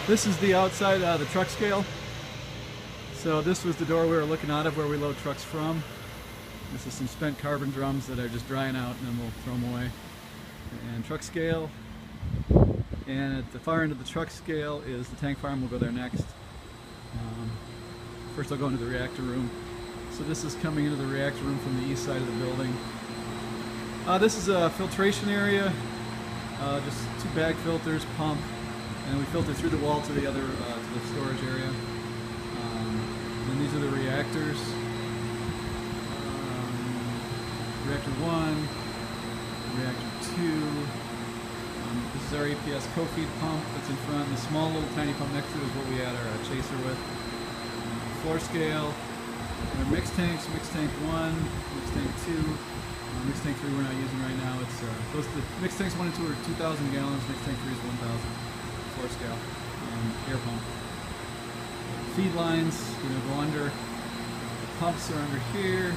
This is the outside the truck scale. So this was the door we were looking out of where we load trucks from. This is some spent carbon drums that are just drying out and then we'll throw them away. And truck scale. And at the far end of the truck scale is the tank farm. We'll go there next. First I'll go into the reactor room. So this is coming into the reactor room from the east side of the building. This is a filtration area. Just 2 bag filters, pump, and we filter through the wall to the other to the storage area. And these are the reactors. Reactor 1, reactor 2. This is our APS co-feed pump that's in front. The small little tiny pump next to it is what we add our chaser with. Floor scale. Our mixed tanks, mixed tank 1, mixed tank 2. Mixed tank 3 we're not using right now. It's those the mixed tanks 1 and 2 are 2,000 gallons. Mixed tank 3 is 1,000. Floor scale. Air pump. Feed lines, go under. The pumps are under here.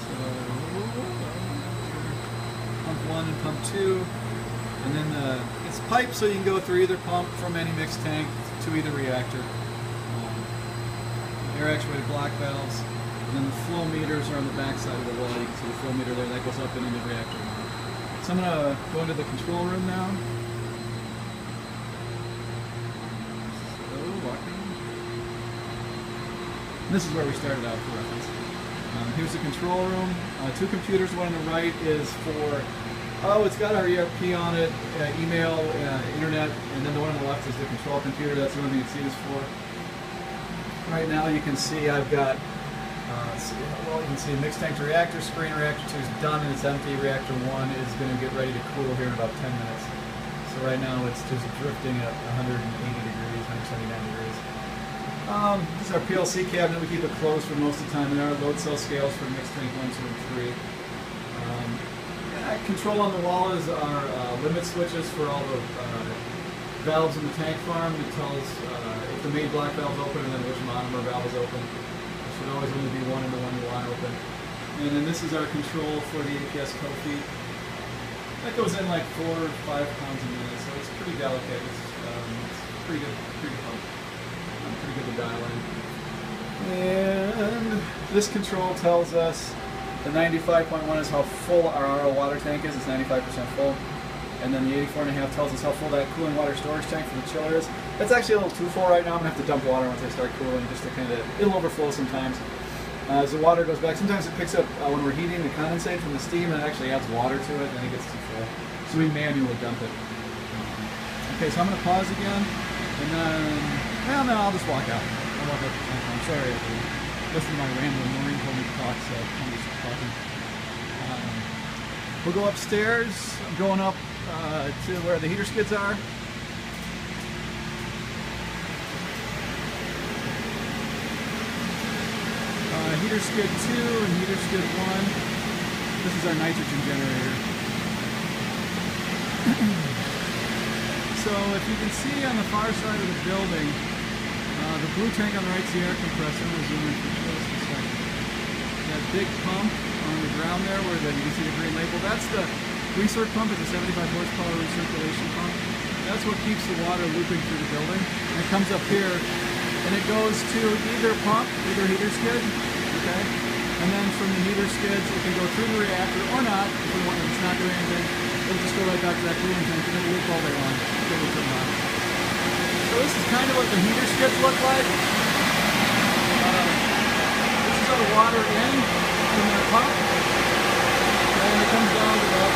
So pump 1 and pump 2. And then it's piped so you can go through either pump from any mixed tank to either reactor. Air actuated block valves. And then the flow meters are on the back side of the wall. You can see the flow meter there that goes up and into the reactor. So I'm going to go into the control room now. So, walking. This is where we started out for reference. Here's the control room. 2 computers. One on the right is for, it's got our ERP on it, email, internet, and then the one on the left is the control computer. That's the only thing you can see this for. Right now you can see I've got, you can see a mixed tank to reactor screen. Reactor 2 is done and it's empty. Reactor 1 is going to get ready to cool here in about 10 minutes. So right now it's just drifting at 180 degrees, 179 degrees. This is our PLC cabinet. We keep it closed for most of the time. There are load cell scales for mixed tank 1, 2, and 3. Control on the wall is our limit switches for all the valves in the tank farm. It tells if the main black valve is open and then which monomer valve is open. There should always only be one and the one you want open. And then this is our control for the APS co-feed. That goes in like 4 or 5 pounds a minute, so it's pretty delicate. It's pretty good pump. Pretty good to dial in. And this control tells us the 95.1 is how full our RO water tank is. It's 95% full. And then the 84.5 tells us how full that cooling water storage tank for the chiller is. That's actually a little too full right now. I'm going to have to dump water once I start cooling just to kind of, it'll overflow sometimes. As the water goes back, sometimes it picks up when we're heating the condensate from the steam and it actually adds water to it and then it gets too full. So we manually dump it. Okay, so I'm going to pause again and then, well, no, I'll just walk out. I'll walk out the tank. I'm sorry if you listen to my rambling. Maureen told me to talk, so I'm just talking. We'll go upstairs. I'm going up to where the heater skids are. Heater skid 2 and heater skid 1. This is our nitrogen generator. So if you can see on the far side of the building, the blue tank on the right is the air compressor. I'm going to zoom in for just a second. That big pump on the ground there where you can see the green label, that's the recirc pump. It's a 75 horsepower recirculation pump. That's what keeps the water looping through the building. And it comes up here and it goes to either pump, either heater skid, okay? And then from the heater skids, it can go through the reactor or not. If we want, if it's not doing anything, it'll just go right back to that cooling tank and it'll loop all day long until we turn it on. So this is kind of what the heater skids look like. This is our water in from the pump. And it comes down to that.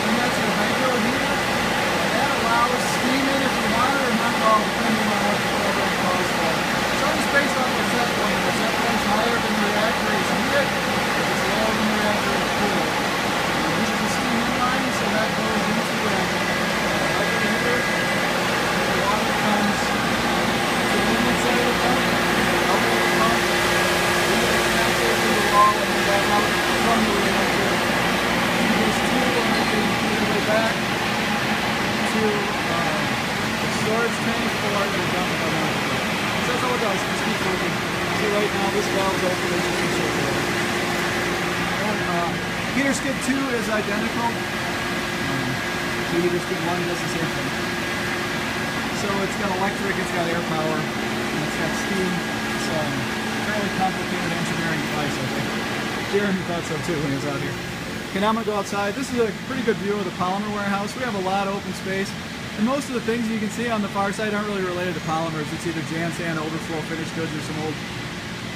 And that's a hydro heater. That allows steam in if you want it or not at all, depending on what the program calls for. It's always based on the set point. If the set point's higher than the reactor is heated, if it's lower than the reactor is cool. This is a steam inline, so that goes into the reactor. Hydro heater, the water comes to the inside of the pump, out of the pump, Heater skid 2 is identical. So heater skid 1 does the same thing. So it's got electric, it's got air power, and it's got steam. It's a fairly complicated engineering device, I think. Jeremy thought so too when he was out here. Okay, now I'm going to go outside. This is a pretty good view of the polymer warehouse. We have a lot of open space. And most of the things you can see on the far side aren't really related to polymers. It's either Jansan, overflow finished goods, or some old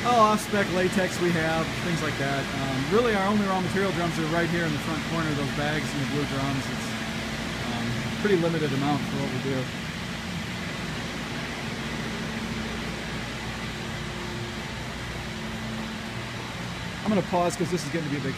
off-spec latex we have, things like that. Really our only raw material drums are right here in the front corner, those bags and the blue drums. It's a pretty limited amount for what we do. I'm going to pause because this is getting to be a big